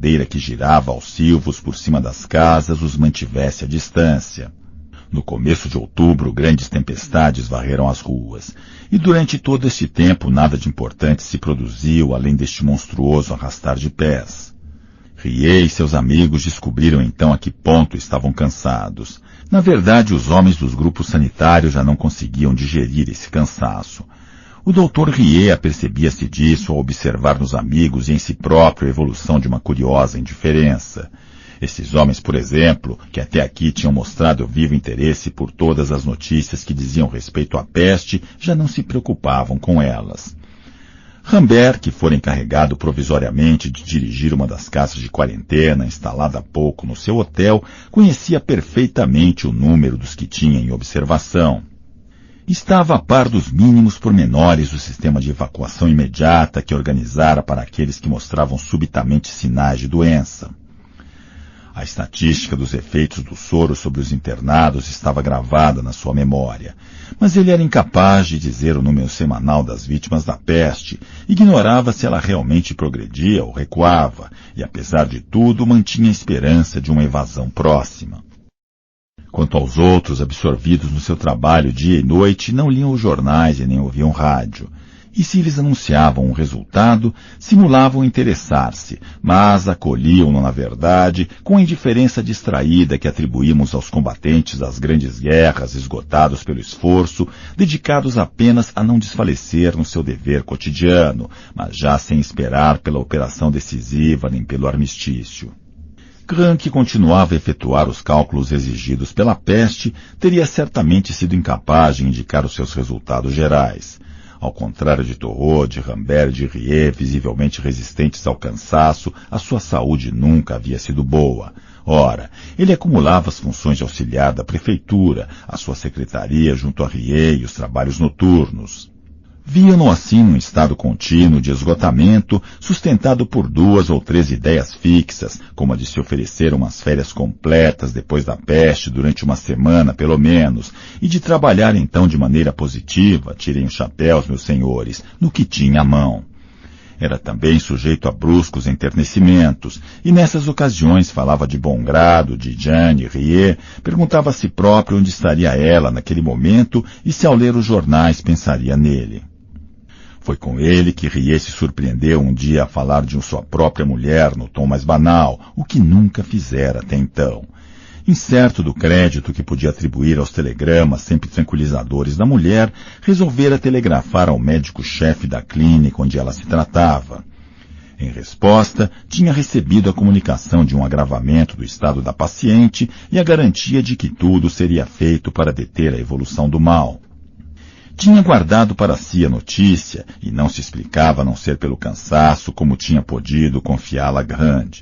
cadeira que girava aos silvos por cima das casas os mantivesse à distância. No começo de outubro, grandes tempestades varreram as ruas, e durante todo esse tempo nada de importante se produziu além deste monstruoso arrastar de pés. Rie e seus amigos descobriram então a que ponto estavam cansados. Na verdade, os homens dos grupos sanitários já não conseguiam digerir esse cansaço. O Dr. Rie apercebia-se disso ao observar nos amigos e em si próprio a evolução de uma curiosa indiferença. Esses homens, por exemplo, que até aqui tinham mostrado vivo interesse por todas as notícias que diziam respeito à peste, já não se preocupavam com elas. Rambert, que fora encarregado provisoriamente de dirigir uma das casas de quarentena instalada há pouco no seu hotel, conhecia perfeitamente o número dos que tinha em observação. Estava a par dos mínimos pormenores do sistema de evacuação imediata que organizara para aqueles que mostravam subitamente sinais de doença. A estatística dos efeitos do soro sobre os internados estava gravada na sua memória, mas ele era incapaz de dizer o número semanal das vítimas da peste, ignorava se ela realmente progredia ou recuava, e apesar de tudo mantinha a esperança de uma evasão próxima. Quanto aos outros, absorvidos no seu trabalho dia e noite, não liam os jornais e nem ouviam rádio. E se eles anunciavam um resultado, simulavam interessar-se, mas acolhiam-no na verdade com a indiferença distraída que atribuímos aos combatentes das grandes guerras esgotados pelo esforço, dedicados apenas a não desfalecer no seu dever cotidiano, mas já sem esperar pela operação decisiva nem pelo armistício. Grant, que continuava a efetuar os cálculos exigidos pela peste, teria certamente sido incapaz de indicar os seus resultados gerais. Ao contrário de Torrot, de Rambert e de Rie, visivelmente resistentes ao cansaço, a sua saúde nunca havia sido boa. Ora, ele acumulava as funções de auxiliar da prefeitura, a sua secretaria junto a Rie e os trabalhos noturnos. Viam-no assim num estado contínuo de esgotamento, sustentado por 2 ou 3 ideias fixas, como a de se oferecer umas férias completas depois da peste durante uma semana, pelo menos, e de trabalhar então de maneira positiva, tirem os chapéus, meus senhores, no que tinha à mão. Era também sujeito a bruscos enternecimentos, e nessas ocasiões falava de bom grado de Jeanne e Rie, perguntava a si próprio onde estaria ela naquele momento e se ao ler os jornais pensaria nele. Foi com ele que Rie se surpreendeu um dia a falar de sua própria mulher no tom mais banal, o que nunca fizera até então. Incerto do crédito que podia atribuir aos telegramas sempre tranquilizadores da mulher, resolvera telegrafar ao médico-chefe da clínica onde ela se tratava. Em resposta, tinha recebido a comunicação de um agravamento do estado da paciente e a garantia de que tudo seria feito para deter a evolução do mal. Tinha guardado para si a notícia e não se explicava a não ser pelo cansaço como tinha podido confiá-la a Grant.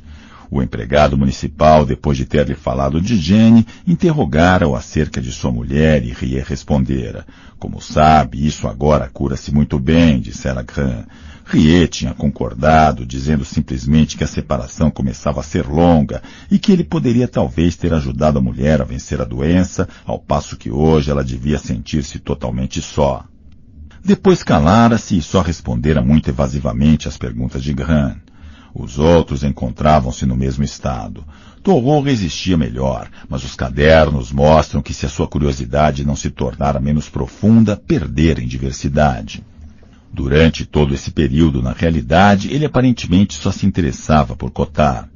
O empregado municipal, depois de ter-lhe falado de Jenny, interrogara-o acerca de sua mulher e Rie respondera. Como sabe, isso agora cura-se muito bem, dissera Grant. Rie tinha concordado, dizendo simplesmente que a separação começava a ser longa e que ele poderia talvez ter ajudado a mulher a vencer a doença, ao passo que hoje ela devia sentir-se totalmente só. Depois calara-se e só respondera muito evasivamente às perguntas de Grant. Os outros encontravam-se no mesmo estado. Torrot resistia melhor, mas os cadernos mostram que se a sua curiosidade não se tornara menos profunda, perdera em diversidade. Durante todo esse período, na realidade, ele aparentemente só se interessava por Cottard.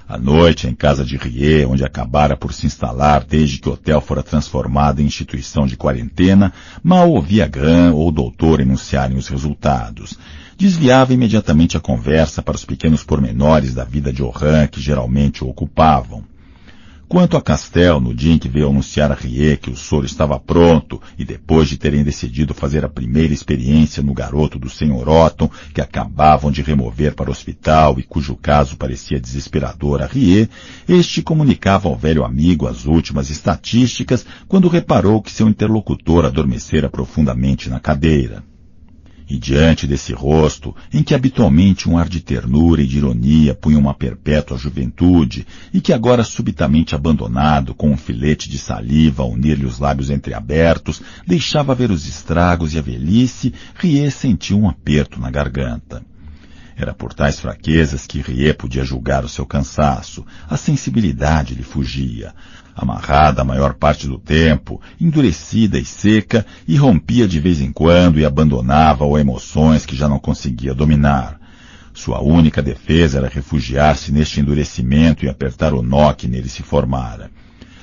À noite, em casa de Rie, onde acabara por se instalar desde que o hotel fora transformado em instituição de quarentena, mal ouvia Grant ou o doutor enunciarem os resultados. Desviava imediatamente a conversa para os pequenos pormenores da vida de Oran que geralmente o ocupavam. Quanto a Castell, no dia em que veio anunciar a Rie que o soro estava pronto, e depois de terem decidido fazer a primeira experiência no garoto do Sr. Otton, que acabavam de remover para o hospital e cujo caso parecia desesperador a Rie, este comunicava ao velho amigo as últimas estatísticas quando reparou que seu interlocutor adormecera profundamente na cadeira. E diante desse rosto, em que habitualmente um ar de ternura e de ironia punha uma perpétua juventude, e que agora subitamente abandonado, com um filete de saliva a unir-lhe os lábios entreabertos, deixava ver os estragos e a velhice, Rie sentiu um aperto na garganta. Era por tais fraquezas que Rie podia julgar o seu cansaço. A sensibilidade lhe fugia. Amarrada a maior parte do tempo, endurecida e seca, irrompia de vez em quando e abandonava-o a emoções que já não conseguia dominar. Sua única defesa era refugiar-se neste endurecimento e apertar o nó que nele se formara.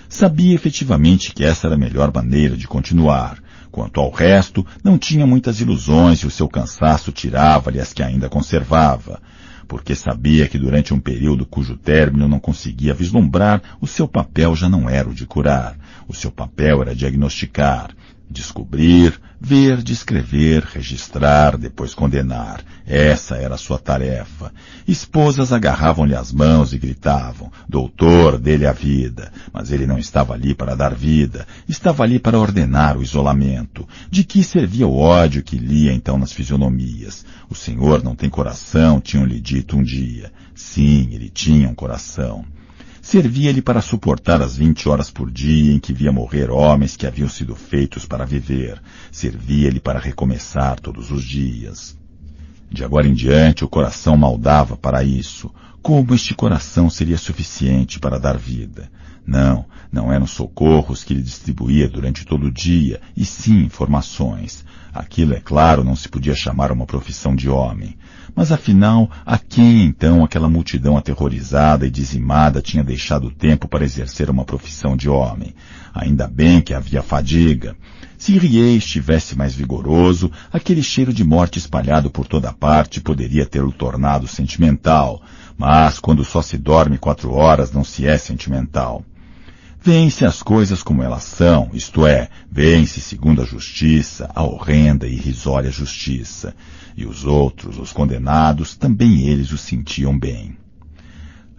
Sabia efetivamente que essa era a melhor maneira de continuar. Quanto ao resto, não tinha muitas ilusões e o seu cansaço tirava-lhe as que ainda conservava, porque sabia que durante um período cujo término não conseguia vislumbrar, o seu papel já não era o de curar. O seu papel era diagnosticar, descobrir, ver, descrever, registrar, depois condenar. Essa era a sua tarefa. Esposas agarravam-lhe as mãos e gritavam: "Doutor, dê-lhe a vida." Mas ele não estava ali para dar vida, estava ali para ordenar o isolamento. De que servia o ódio que lia então nas fisionomias? O senhor não tem coração, tinham-lhe dito um dia. Sim, ele tinha um coração. Servia-lhe para suportar as 20 horas por dia em que via morrer homens que haviam sido feitos para viver. Servia-lhe para recomeçar todos os dias. De agora em diante, o coração maldava para isso. Como este coração seria suficiente para dar vida? Não, não eram socorros que ele distribuía durante todo o dia, e sim informações. Aquilo, é claro, não se podia chamar uma profissão de homem. Mas afinal, a quem então aquela multidão aterrorizada e dizimada tinha deixado tempo para exercer uma profissão de homem? Ainda bem que havia fadiga. Se Rie estivesse mais vigoroso, aquele cheiro de morte espalhado por toda parte poderia tê-lo tornado sentimental. Mas quando só se dorme 4 horas não se é sentimental. Vêem-se as coisas como elas são, isto é, vêem-se segundo a justiça, a horrenda e irrisória justiça. E os outros, os condenados, também eles o sentiam bem.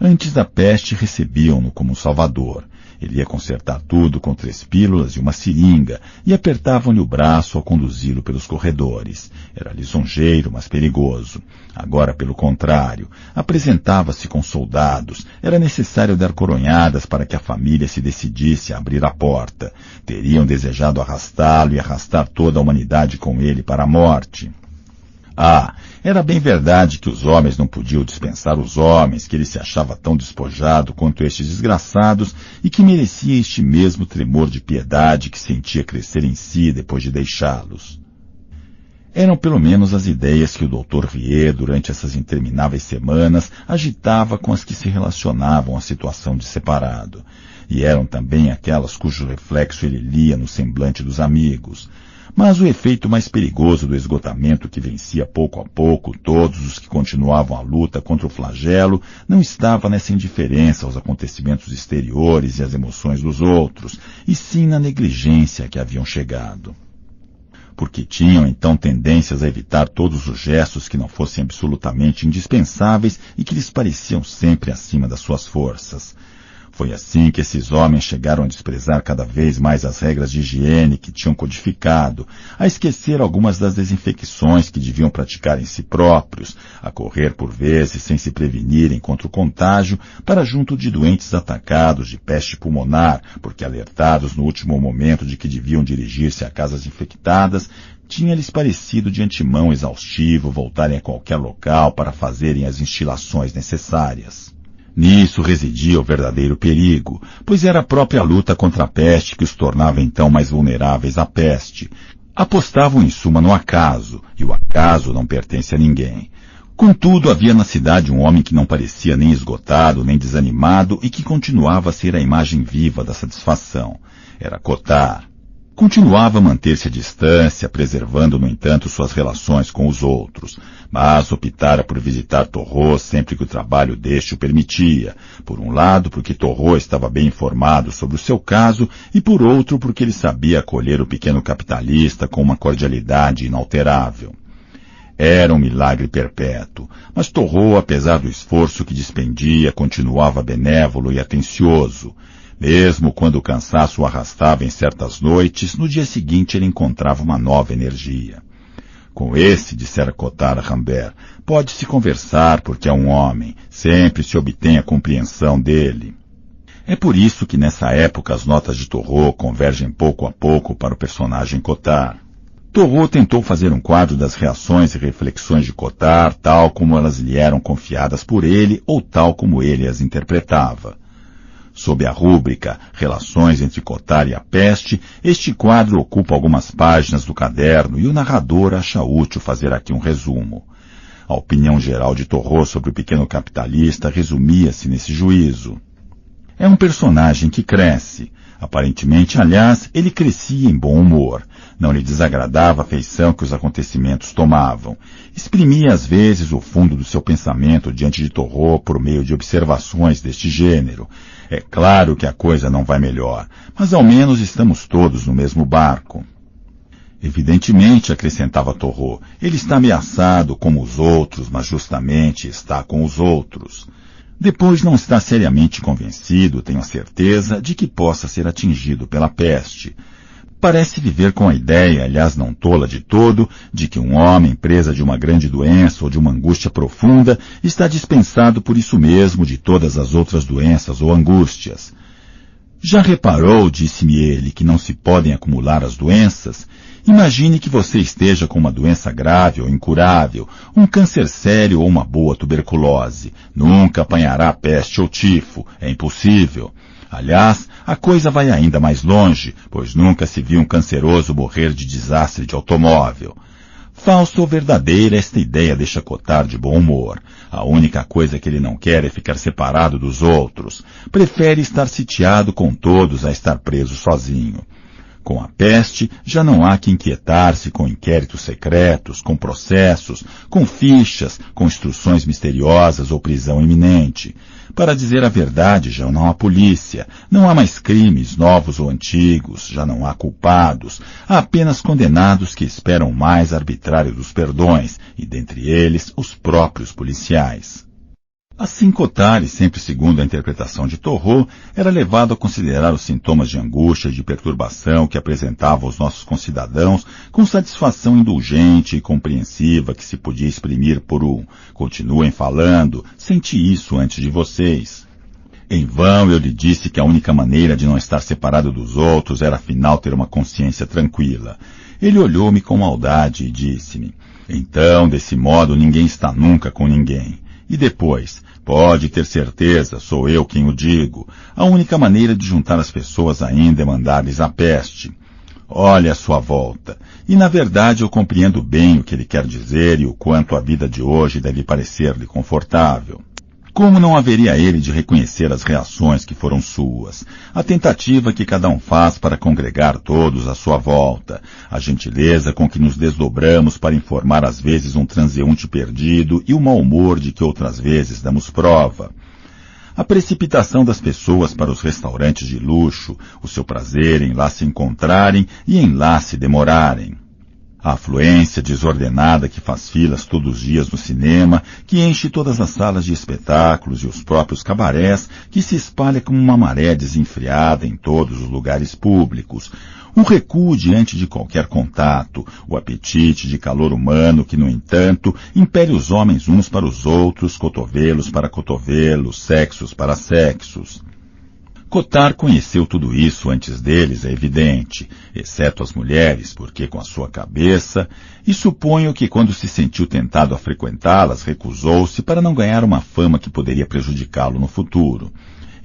Antes da peste recebiam-no como um salvador. Ele ia consertar tudo com 3 pílulas e uma seringa, e apertavam-lhe o braço ao conduzi-lo pelos corredores. Era lisonjeiro, mas perigoso. Agora, pelo contrário, apresentava-se com soldados. Era necessário dar coronhadas para que a família se decidisse a abrir a porta. Teriam desejado arrastá-lo e arrastar toda a humanidade com ele para a morte. Ah, era bem verdade que os homens não podiam dispensar os homens, que ele se achava tão despojado quanto estes desgraçados e que merecia este mesmo tremor de piedade que sentia crescer em si depois de deixá-los. Eram pelo menos as ideias que o Dr. Rie, durante essas intermináveis semanas, agitava com as que se relacionavam à situação de separado. E eram também aquelas cujo reflexo ele lia no semblante dos amigos. Mas o efeito mais perigoso do esgotamento que vencia pouco a pouco todos os que continuavam a luta contra o flagelo não estava nessa indiferença aos acontecimentos exteriores e às emoções dos outros, e sim na negligência a que haviam chegado. Porque tinham então tendências a evitar todos os gestos que não fossem absolutamente indispensáveis e que lhes pareciam sempre acima das suas forças. Foi assim que esses homens chegaram a desprezar cada vez mais as regras de higiene que tinham codificado, a esquecer algumas das desinfecções que deviam praticar em si próprios, a correr por vezes sem se prevenirem contra o contágio para junto de doentes atacados de peste pulmonar, porque alertados no último momento de que deviam dirigir-se a casas infectadas, tinha-lhes parecido de antemão exaustivo voltarem a qualquer local para fazerem as instilações necessárias. Nisso residia o verdadeiro perigo, pois era a própria luta contra a peste que os tornava então mais vulneráveis à peste. Apostavam em suma no acaso, e o acaso não pertence a ninguém. Contudo, havia na cidade um homem que não parecia nem esgotado, nem desanimado, e que continuava a ser a imagem viva da satisfação. Era Cottard. Continuava a manter-se à distância, preservando, no entanto, suas relações com os outros, mas optara por visitar Torrot sempre que o trabalho deste o permitia, por um lado porque Torrot estava bem informado sobre o seu caso e por outro porque ele sabia acolher o pequeno capitalista com uma cordialidade inalterável. Era um milagre perpétuo, mas Torrot, apesar do esforço que despendia, continuava benévolo e atencioso. Mesmo quando o cansaço o arrastava em certas noites, no dia seguinte ele encontrava uma nova energia. Com esse, dissera Cottard a Rambert, pode-se conversar porque é um homem, sempre se obtém a compreensão dele. É por isso que nessa época as notas de Torrot convergem pouco a pouco para o personagem Cottard. Torrot tentou fazer um quadro das reações e reflexões de Cottard, tal como elas lhe eram confiadas por ele ou tal como ele as interpretava. Sob a rúbrica Relações entre Cottard e a Peste, este quadro ocupa algumas páginas do caderno e o narrador acha útil fazer aqui um resumo. A opinião geral de Torrot sobre o pequeno capitalista resumia-se nesse juízo. É um personagem que cresce. Aparentemente, aliás, ele crescia em bom humor. Não lhe desagradava a feição que os acontecimentos tomavam. Exprimia às vezes o fundo do seu pensamento diante de Torrot por meio de observações deste gênero. É claro que a coisa não vai melhor, mas ao menos estamos todos no mesmo barco. Evidentemente, acrescentava Torrot, ele está ameaçado como os outros, mas justamente está com os outros. Depois não está seriamente convencido, tenho a certeza, de que possa ser atingido pela peste. Parece viver com a ideia, aliás não tola de todo, de que um homem presa de uma grande doença ou de uma angústia profunda está dispensado por isso mesmo de todas as outras doenças ou angústias. Já reparou, disse-me ele, que não se podem acumular as doenças? Imagine que você esteja com uma doença grave ou incurável, um câncer sério ou uma boa tuberculose. Nunca apanhará peste ou tifo, é impossível. Aliás, a coisa vai ainda mais longe, pois nunca se viu um canceroso morrer de desastre de automóvel. Falsa ou verdadeira, esta ideia deixa Cottard de bom humor. A única coisa que ele não quer é ficar separado dos outros. Prefere estar sitiado com todos a estar preso sozinho. Com a peste, já não há que inquietar-se com inquéritos secretos, com processos, com fichas, com instruções misteriosas ou prisão iminente. Para dizer a verdade, já não há polícia, não há mais crimes novos ou antigos, já não há culpados, há apenas condenados que esperam o mais arbitrário dos perdões, e dentre eles os próprios policiais. Assim, Cottard, sempre segundo a interpretação de Torrot, era levado a considerar os sintomas de angústia e de perturbação que apresentavam os nossos concidadãos com satisfação indulgente e compreensiva que se podia exprimir por um "continuem falando, senti isso antes de vocês". Em vão eu lhe disse que a única maneira de não estar separado dos outros era afinal ter uma consciência tranquila. Ele olhou-me com maldade e disse-me: "Então, desse modo, ninguém está nunca com ninguém. E depois, pode ter certeza, sou eu quem o digo. A única maneira de juntar as pessoas ainda é mandar-lhes a peste. Olhe à sua volta. E na verdade eu compreendo bem o que ele quer dizer e o quanto a vida de hoje deve parecer-lhe confortável. Como não haveria ele de reconhecer as reações que foram suas, a tentativa que cada um faz para congregar todos à sua volta, a gentileza com que nos desdobramos para informar às vezes um transeunte perdido e o mau humor de que outras vezes damos prova. A precipitação das pessoas para os restaurantes de luxo, o seu prazer em lá se encontrarem e em lá se demorarem. A afluência desordenada que faz filas todos os dias no cinema, que enche todas as salas de espetáculos e os próprios cabarés, que se espalha como uma maré desenfreada em todos os lugares públicos. Um recuo diante de qualquer contato, o apetite de calor humano que, no entanto, impele os homens uns para os outros, cotovelos para cotovelos, sexos para sexos. Cottard conheceu tudo isso antes deles, é evidente, exceto as mulheres, porque com a sua cabeça, e suponho que quando se sentiu tentado a frequentá-las, recusou-se para não ganhar uma fama que poderia prejudicá-lo no futuro.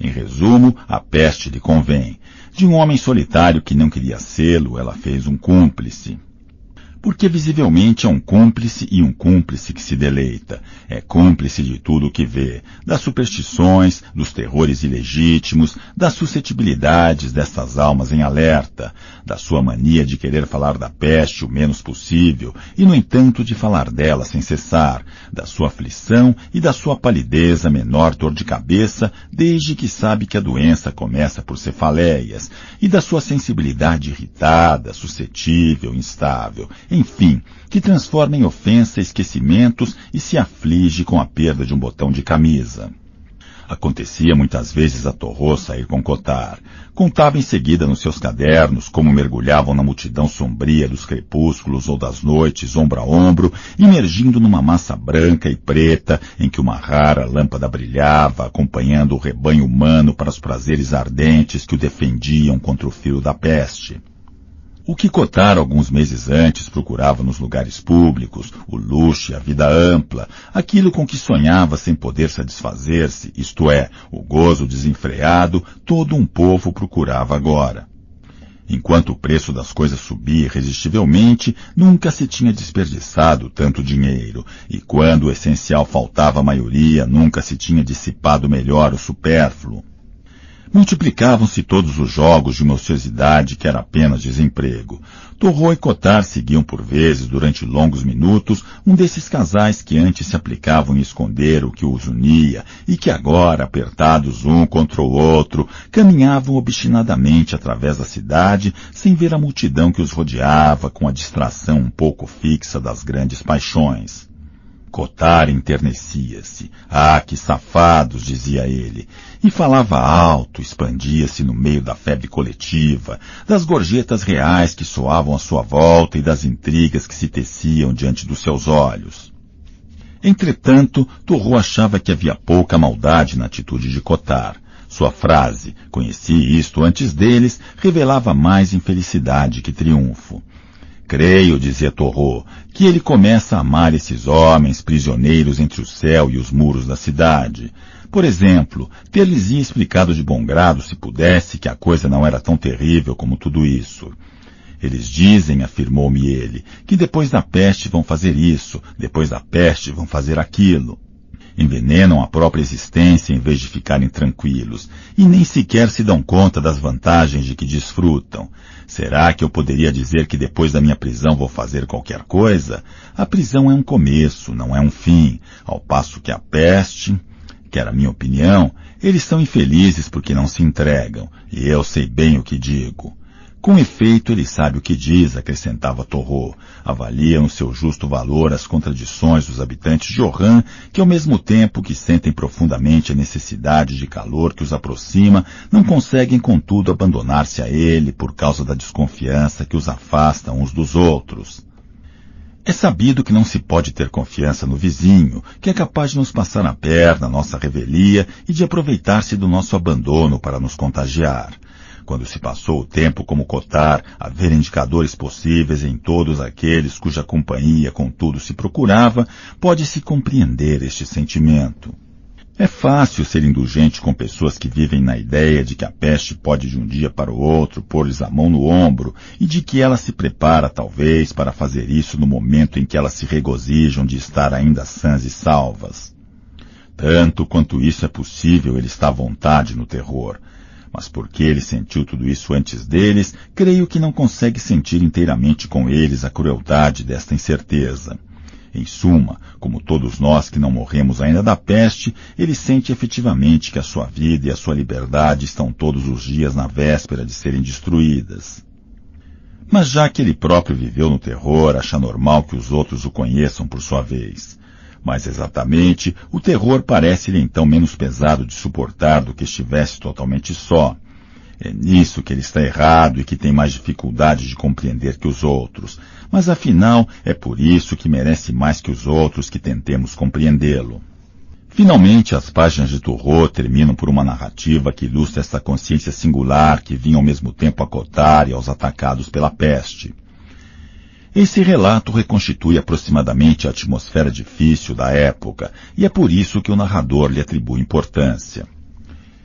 Em resumo, a peste lhe convém. De um homem solitário que não queria sê-lo, ela fez um cúmplice. Porque visivelmente é um cúmplice e um cúmplice que se deleita. É cúmplice de tudo o que vê, das superstições, dos terrores ilegítimos, das suscetibilidades destas almas em alerta, da sua mania de querer falar da peste o menos possível e, no entanto, de falar dela sem cessar, da sua aflição e da sua palidez a menor dor de cabeça, desde que sabe que a doença começa por cefaleias, e da sua sensibilidade irritada, suscetível, instável, enfim, que transforma em ofensa esquecimentos e se aflige com a perda de um botão de camisa. Acontecia muitas vezes a Torrot sair com Cottard. Contava em seguida nos seus cadernos como mergulhavam na multidão sombria dos crepúsculos ou das noites, ombro a ombro, imergindo numa massa branca e preta em que uma rara lâmpada brilhava, acompanhando o rebanho humano para os prazeres ardentes que o defendiam contra o fio da peste. O que Cotar alguns meses antes procurava nos lugares públicos, o luxo e a vida ampla, aquilo com que sonhava sem poder satisfazer-se, isto é, o gozo desenfreado, todo um povo procurava agora. Enquanto o preço das coisas subia irresistivelmente, nunca se tinha desperdiçado tanto dinheiro, e quando o essencial faltava à maioria, nunca se tinha dissipado melhor o supérfluo. Multiplicavam-se todos os jogos de uma ociosidade que era apenas desemprego. Torrot e Cotar seguiam por vezes, durante longos minutos, um desses casais que antes se aplicavam em esconder o que os unia e que agora, apertados um contra o outro, caminhavam obstinadamente através da cidade, sem ver a multidão que os rodeava, com a distração um pouco fixa das grandes paixões. Cotar enternecia-se. Ah, que safados, dizia ele, e falava alto, expandia-se no meio da febre coletiva, das gorjetas reais que soavam à sua volta e das intrigas que se teciam diante dos seus olhos. Entretanto, Torrot achava que havia pouca maldade na atitude de Cotar. Sua frase, conheci isto antes deles, revelava mais infelicidade que triunfo. Creio, dizia Torrot, que ele começa a amar esses homens prisioneiros entre o céu e os muros da cidade. Por exemplo, ter-lhes-ia explicado de bom grado, se pudesse, que a coisa não era tão terrível como tudo isso. Eles dizem, afirmou-me ele, que depois da peste vão fazer isso, depois da peste vão fazer aquilo. Envenenam a própria existência em vez de ficarem tranquilos, e nem sequer se dão conta das vantagens de que desfrutam. Será que eu poderia dizer que depois da minha prisão vou fazer qualquer coisa? A prisão é um começo, não é um fim, ao passo que a peste, que era a minha opinião, eles são infelizes porque não se entregam, e eu sei bem o que digo. Com efeito, ele sabe o que diz, acrescentava Torrot. Avalia no seu justo valor as contradições dos habitantes de Oran, que ao mesmo tempo que sentem profundamente a necessidade de calor que os aproxima, não conseguem, contudo, abandonar-se a ele por causa da desconfiança que os afasta uns dos outros. É sabido que não se pode ter confiança no vizinho, que é capaz de nos passar a perna, a nossa revelia, e de aproveitar-se do nosso abandono para nos contagiar. Quando se passou o tempo como Cotar, a ver indicadores possíveis em todos aqueles cuja companhia, contudo, se procurava, pode-se compreender este sentimento. É fácil ser indulgente com pessoas que vivem na ideia de que a peste pode de um dia para o outro pôr-lhes a mão no ombro e de que ela se prepara, talvez, para fazer isso no momento em que elas se regozijam de estar ainda sãs e salvas. Tanto quanto isso é possível, ele está à vontade no terror. Mas porque ele sentiu tudo isso antes deles, creio que não consegue sentir inteiramente com eles a crueldade desta incerteza. Em suma, como todos nós que não morremos ainda da peste, ele sente efetivamente que a sua vida e a sua liberdade estão todos os dias na véspera de serem destruídas. Mas já que ele próprio viveu no terror, acha normal que os outros o conheçam por sua vez. Mais exatamente, o terror parece-lhe então menos pesado de suportar do que estivesse totalmente só. É nisso que ele está errado e que tem mais dificuldade de compreender que os outros. Mas afinal, é por isso que merece mais que os outros que tentemos compreendê-lo. Finalmente, as páginas de Torrot terminam por uma narrativa que ilustra esta consciência singular que vinha ao mesmo tempo a Cotar e aos atacados pela peste. Esse relato reconstitui aproximadamente a atmosfera difícil da época, e é por isso que o narrador lhe atribui importância.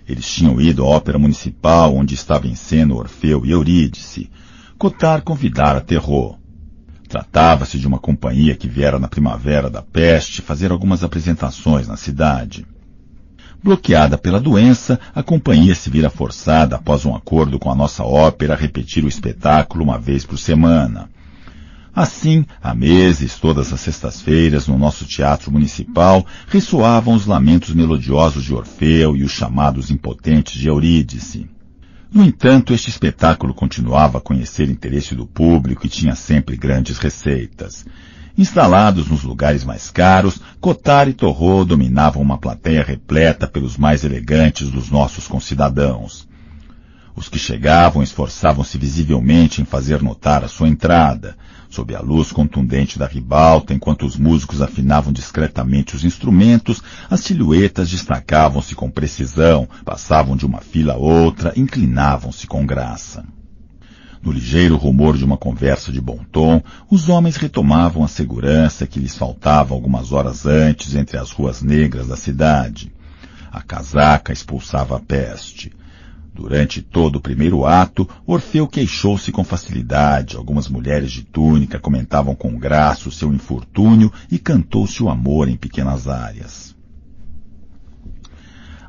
Eles tinham ido à ópera municipal, onde estava em cena Orfeu e Eurídice. Cotar convidara Torrot. Tratava-se de uma companhia que viera na primavera da peste fazer algumas apresentações na cidade. Bloqueada pela doença, a companhia se vira forçada, após um acordo com a nossa ópera, a repetir o espetáculo uma vez por semana. Assim, há meses, todas as sextas-feiras, no nosso teatro municipal, ressoavam os lamentos melodiosos de Orfeu e os chamados impotentes de Eurídice. No entanto, este espetáculo continuava a conhecer interesse do público e tinha sempre grandes receitas. Instalados nos lugares mais caros, Cotar e Torrot dominavam uma plateia repleta pelos mais elegantes dos nossos concidadãos. Os que chegavam esforçavam-se visivelmente em fazer notar a sua entrada, sob a luz contundente da ribalta, enquanto os músicos afinavam discretamente os instrumentos, as silhuetas destacavam-se com precisão, passavam de uma fila a outra, inclinavam-se com graça. No ligeiro rumor de uma conversa de bom tom, os homens retomavam a segurança que lhes faltava algumas horas antes entre as ruas negras da cidade. A casaca expulsava a peste. Durante todo o primeiro ato, Orfeu queixou-se com facilidade, algumas mulheres de túnica comentavam com graça o seu infortúnio e cantou-se o amor em pequenas áreas.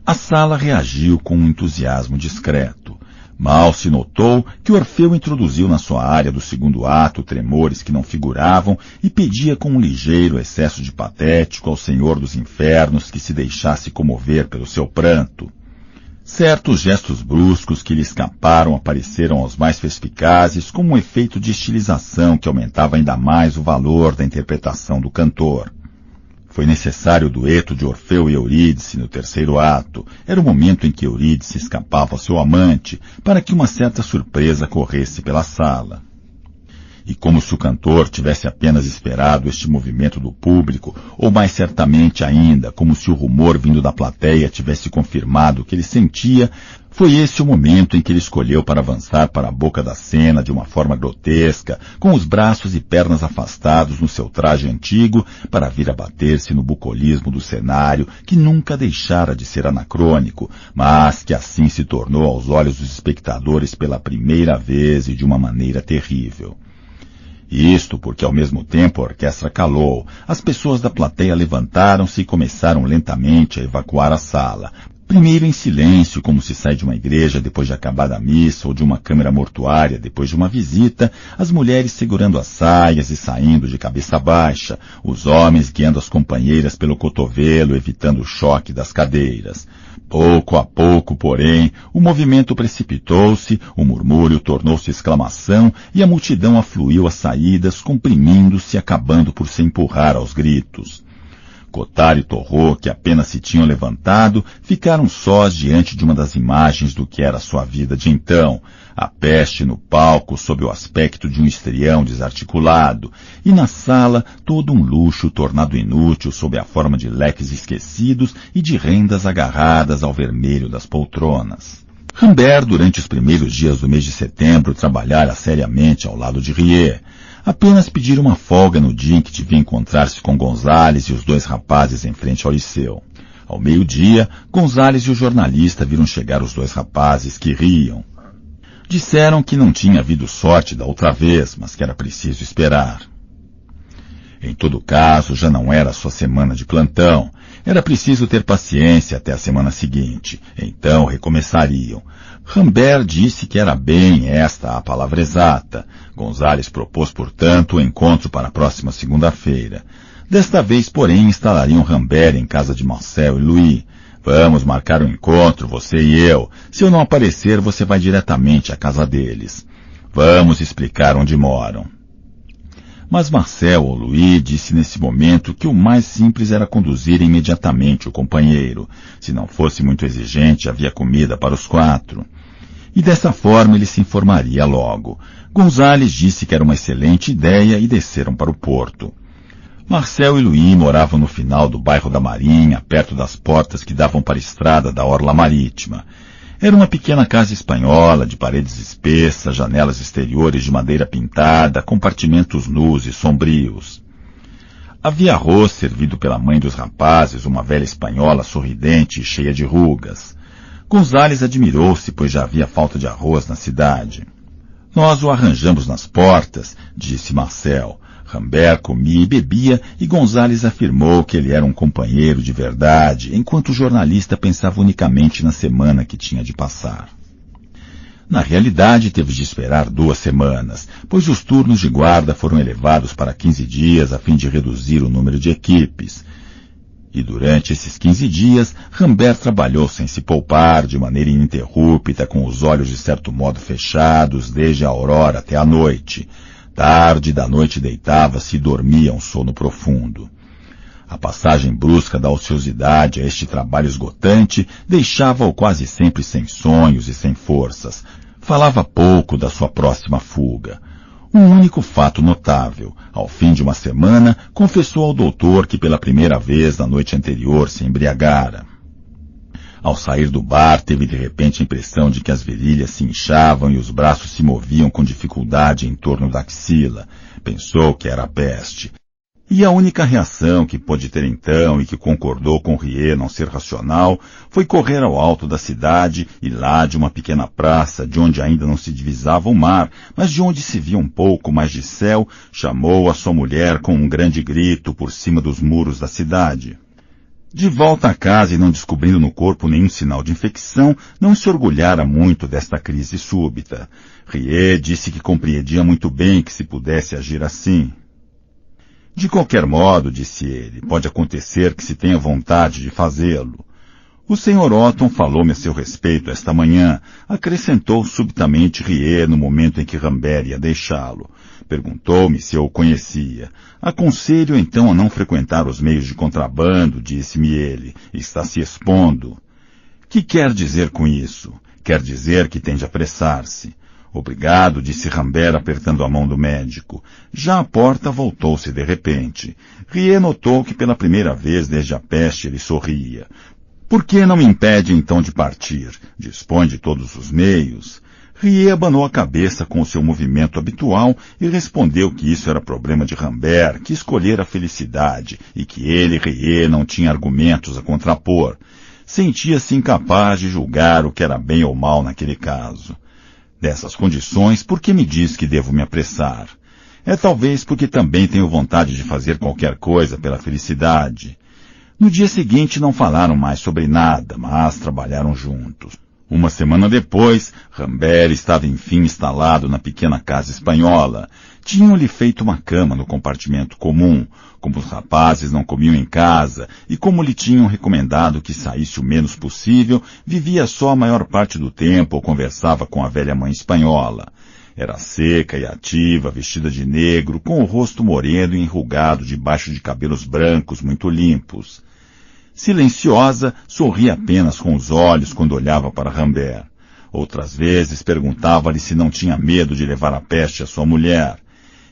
A sala reagiu com um entusiasmo discreto. Mal se notou que Orfeu introduziu na sua área do segundo ato tremores que não figuravam e pedia com um ligeiro excesso de patético ao Senhor dos Infernos que se deixasse comover pelo seu pranto. Certos gestos bruscos que lhe escaparam apareceram aos mais perspicazes como um efeito de estilização que aumentava ainda mais o valor da interpretação do cantor. Foi necessário o dueto de Orfeu e Eurídice no terceiro ato. Era o momento em que Eurídice escapava ao seu amante para que uma certa surpresa corresse pela sala. E como se o cantor tivesse apenas esperado este movimento do público, ou mais certamente ainda, como se o rumor vindo da plateia tivesse confirmado o que ele sentia, foi esse o momento em que ele escolheu para avançar para a boca da cena de uma forma grotesca, com os braços e pernas afastados no seu traje antigo, para vir abater-se no bucolismo do cenário, que nunca deixara de ser anacrônico, mas que assim se tornou aos olhos dos espectadores pela primeira vez e de uma maneira terrível. Isto porque ao mesmo tempo a orquestra calou, as pessoas da plateia levantaram-se e começaram lentamente a evacuar a sala. Primeiro em silêncio, como se sai de uma igreja depois de acabada a missa ou de uma câmara mortuária depois de uma visita, as mulheres segurando as saias e saindo de cabeça baixa, os homens guiando as companheiras pelo cotovelo, evitando o choque das cadeiras. Pouco a pouco, porém, o movimento precipitou-se, o murmúrio tornou-se exclamação e a multidão afluiu às saídas, comprimindo-se e acabando por se empurrar aos gritos. Cottard e Torrot, que apenas se tinham levantado, ficaram sós diante de uma das imagens do que era sua vida de então, a peste no palco sob o aspecto de um histrião desarticulado, e na sala todo um luxo tornado inútil sob a forma de leques esquecidos e de rendas agarradas ao vermelho das poltronas. Rambert, durante os primeiros dias do mês de setembro, trabalhara seriamente ao lado de Rie. Apenas pedir uma folga no dia em que devia encontrar-se com Gonzales e os dois rapazes em frente ao liceu. Ao meio-dia, Gonzales e o jornalista viram chegar os dois rapazes que riam. Disseram que não tinha havido sorte da outra vez, mas que era preciso esperar. Em todo caso, já não era sua semana de plantão. Era preciso ter paciência até a semana seguinte. Então recomeçariam. Rambert disse que era bem esta a palavra exata. Gonzales propôs, portanto, o encontro para a próxima segunda-feira. Desta vez, porém, instalariam Rambert em casa de Marcel e Louis. Vamos marcar um encontro, você e eu. Se eu não aparecer, você vai diretamente à casa deles. Vamos explicar onde moram. Mas Marcel ou Louis disse nesse momento que o mais simples era conduzir imediatamente o companheiro. Se não fosse muito exigente, havia comida para os 4. E dessa forma ele se informaria logo. Gonzales disse que era uma excelente ideia e desceram para o porto. Marcel e Louis moravam no final do bairro da Marinha, perto das portas que davam para a estrada da orla marítima. Era uma pequena casa espanhola, de paredes espessas, janelas exteriores de madeira pintada, compartimentos nus e sombrios. Havia arroz servido pela mãe dos rapazes, uma velha espanhola sorridente e cheia de rugas. Gonzales admirou-se, pois já havia falta de arroz na cidade. Nós o arranjamos nas portas, disse Marcel. Rambert comia e bebia e Gonzales afirmou que ele era um companheiro de verdade, enquanto o jornalista pensava unicamente na semana que tinha de passar. Na realidade, teve de esperar 2 semanas, pois os turnos de guarda foram elevados para 15 dias a fim de reduzir o número de equipes. E durante esses 15 dias, Rambert trabalhou sem se poupar, de maneira ininterrupta, com os olhos de certo modo fechados, desde a aurora até a noite. Tarde da noite deitava-se e dormia um sono profundo. A passagem brusca da ociosidade a este trabalho esgotante deixava-o quase sempre sem sonhos e sem forças. Falava pouco da sua próxima fuga. Um único fato notável. Ao fim de uma semana, confessou ao doutor que pela primeira vez na noite anterior se embriagara. Ao sair do bar, teve de repente a impressão de que as virilhas se inchavam e os braços se moviam com dificuldade em torno da axila. Pensou que era a peste. E a única reação que pôde ter então, e que concordou com Rie não ser racional, foi correr ao alto da cidade e lá de uma pequena praça, de onde ainda não se divisava o mar, mas de onde se via um pouco mais de céu, chamou a sua mulher com um grande grito por cima dos muros da cidade. De volta à casa e não descobrindo no corpo nenhum sinal de infecção, não se orgulhara muito desta crise súbita. Rie disse que compreendia muito bem que se pudesse agir assim. De qualquer modo, disse ele, pode acontecer que se tenha vontade de fazê-lo. O Sr. Otton falou-me a seu respeito esta manhã, acrescentou subitamente Rie no momento em que Rambert ia deixá-lo. Perguntou-me se eu o conhecia. Aconselho então a não frequentar os meios de contrabando, disse-me ele, está se expondo. Que quer dizer com isso? Quer dizer que tem de apressar-se. Obrigado, disse Rambert apertando a mão do médico. Já à porta voltou-se de repente. Rie notou que pela primeira vez desde a peste ele sorria. Por que não me impede então de partir? Dispõe de todos os meios. Rie abanou a cabeça com o seu movimento habitual e respondeu que isso era problema de Rambert, que escolhera a felicidade e que ele, Rie, não tinha argumentos a contrapor. Sentia-se incapaz de julgar o que era bem ou mal naquele caso. Dessas condições, por que me diz que devo me apressar? É talvez porque também tenho vontade de fazer qualquer coisa pela felicidade. No dia seguinte não falaram mais sobre nada, mas trabalharam juntos. Uma semana depois, Rambert estava enfim instalado na pequena casa espanhola. Tinham-lhe feito uma cama no compartimento comum. Como os rapazes não comiam em casa e como lhe tinham recomendado que saísse o menos possível, vivia só a maior parte do tempo ou conversava com a velha mãe espanhola. Era seca e ativa, vestida de negro, com o rosto moreno e enrugado debaixo de cabelos brancos muito limpos. Silenciosa, sorria apenas com os olhos quando olhava para Rambert. Outras vezes perguntava-lhe se não tinha medo de levar a peste à sua mulher.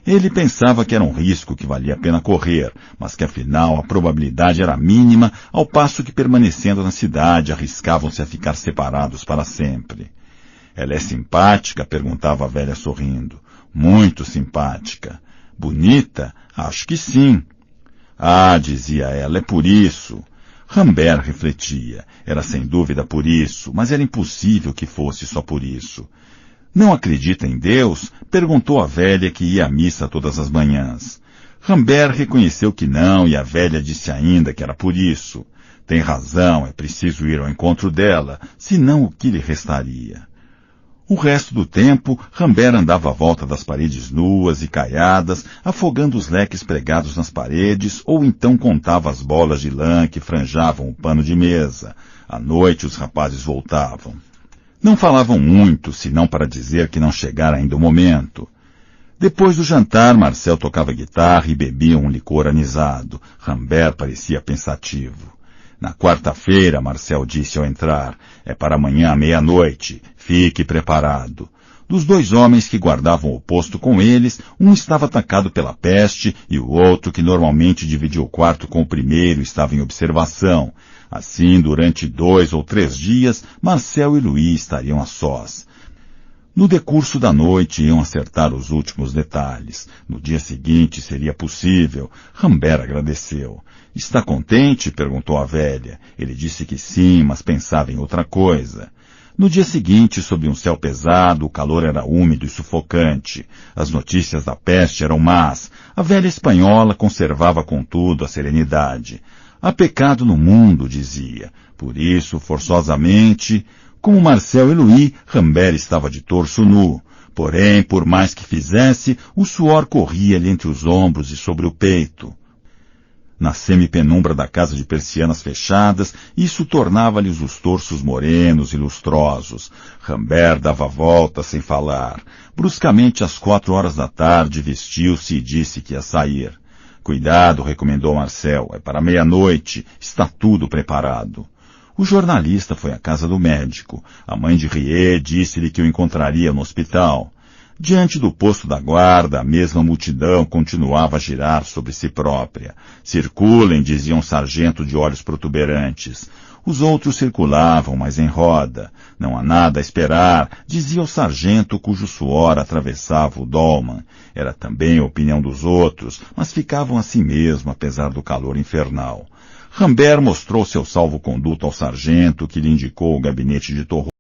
Ele pensava que era um risco que valia a pena correr, mas que afinal a probabilidade era mínima, ao passo que permanecendo na cidade arriscavam-se a ficar separados para sempre. Ela é simpática? Perguntava a velha sorrindo. Muito simpática. Bonita? Acho que sim. Ah, dizia ela, é por isso. Rambert refletia. Era sem dúvida por isso, mas era impossível que fosse só por isso. Não acredita em Deus? Perguntou a velha que ia à missa todas as manhãs. Rambert reconheceu que não e a velha disse ainda que era por isso. Tem razão, é preciso ir ao encontro dela, senão o que lhe restaria? O resto do tempo, Rambert andava à volta das paredes nuas e caiadas, afogando os leques pregados nas paredes, ou então contava as bolas de lã que franjavam o pano de mesa. À noite os rapazes voltavam. Não falavam muito, senão para dizer que não chegara ainda o momento. Depois do jantar, Marcel tocava guitarra e bebia um licor anisado. Rambert parecia pensativo. Na quarta-feira, Marcel disse ao entrar, é para amanhã à meia-noite, fique preparado. Dos dois homens que guardavam o posto com eles, um estava atacado pela peste e o outro, que normalmente dividia o quarto com o primeiro, estava em observação. Assim, durante 2 ou 3 dias, Marcel e Louis estariam a sós. No decurso da noite iam acertar os últimos detalhes. No dia seguinte seria possível. Rambert agradeceu. Está contente? Perguntou a velha. Ele disse que sim, mas pensava em outra coisa. No dia seguinte, sob um céu pesado, o calor era úmido e sufocante. As notícias da peste eram más. A velha espanhola conservava, contudo, a serenidade. Há pecado no mundo, dizia. Por isso, forçosamente, como Marcel e Louis, Rambert estava de torso nu. Porém, por mais que fizesse, o suor corria-lhe entre os ombros e sobre o peito. Na semi-penumbra da casa de persianas fechadas, isso tornava-lhes os torsos morenos e lustrosos. Rambert dava volta sem falar. Bruscamente, às 4 horas da tarde, vestiu-se e disse que ia sair. Cuidado, recomendou Marcel, é para meia-noite, está tudo preparado. O jornalista foi à casa do médico. A mãe de Rie disse-lhe que o encontraria no hospital. Diante do posto da guarda, a mesma multidão continuava a girar sobre si própria. Circulem, dizia um sargento de olhos protuberantes. Os outros circulavam, mas em roda. Não há nada a esperar, dizia o sargento cujo suor atravessava o dolman. Era também a opinião dos outros, mas ficavam a si mesmo, apesar do calor infernal. Rambert mostrou seu salvo-conduto ao sargento, que lhe indicou o gabinete de Torrou.